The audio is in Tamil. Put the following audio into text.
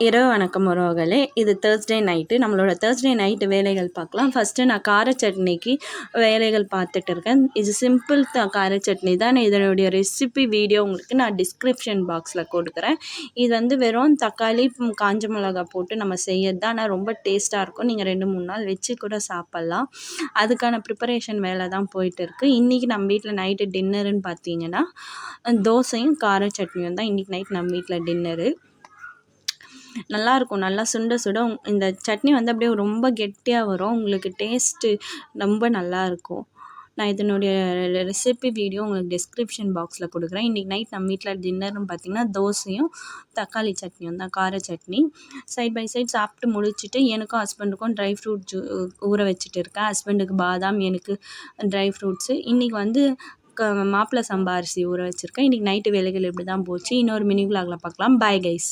இரவு வணக்கம் உறவுகளே. இது தேர்ஸ்டே நைட்டு. நம்மளோட தேர்ஸ்டே நைட்டு வேலைகள் பார்க்கலாம். ஃபஸ்ட்டு நான் கார சட்னிக்கு வேலைகள் பார்த்துட்டு இருக்கேன். இது சிம்பிள் கார சட்னி தான். இதனுடைய ரெசிபி வீடியோ உங்களுக்கு நான் டிஸ்கிரிப்ஷன் பாக்ஸில் கொடுக்குறேன். இது வந்து வெறும் தக்காளி, காஞ்ச மிளகா போட்டு நம்ம செய்யறது தான். ஆனால் ரொம்ப டேஸ்ட்டாக இருக்கும். நீங்கள் 2-3 நாள் வச்சு கூட சாப்பிட்லாம். அதுக்கான ப்ரிப்பரேஷன் வேலை தான் போயிட்டு இருக்குது. இன்றைக்கி நம்ம வீட்டில் நைட்டு டின்னருன்னு பார்த்தீங்கன்னா தோசையும் கார சட்னியும் தான் இன்றைக்கி நைட் நம்ம வீட்டில் டின்னரு. நல்லாயிருக்கும். நல்லா சுண்ட சுட இந்த சட்னி வந்து அப்படியே ரொம்ப கெட்டியாக வரும். உங்களுக்கு டேஸ்ட்டு ரொம்ப நல்லாயிருக்கும். நான் இதனுடைய ரெசிபி வீடியோ உங்களுக்கு டிஸ்கிரிப்ஷன் பாக்ஸில் கொடுக்குறேன். இன்றைக்கி நைட் நம்ம வீட்டில் டின்னர்னு பார்த்திங்கன்னா தோசையும் தக்காளி சட்னியும் தான், கார சட்னி. சைட் பை சைட் சாப்பிட்டு முடிச்சுட்டு எனக்கும் ஹஸ்பண்டுக்கும் ட்ரை ஃப்ரூட் ஊற வச்சுட்டு இருக்கேன். ஹஸ்பண்டுக்கு பாதாம், எனக்கு ட்ரை ஃப்ரூட்ஸு. இன்றைக்கி வந்து மாப்பிள்ளை சம்பா அரிசி ஊற வச்சுருக்கேன். இன்றைக்கி நைட்டு வேலைகள் இப்படி தான் போச்சு. இன்னொரு மினி விலாகில் பார்க்கலாம். Bye guys.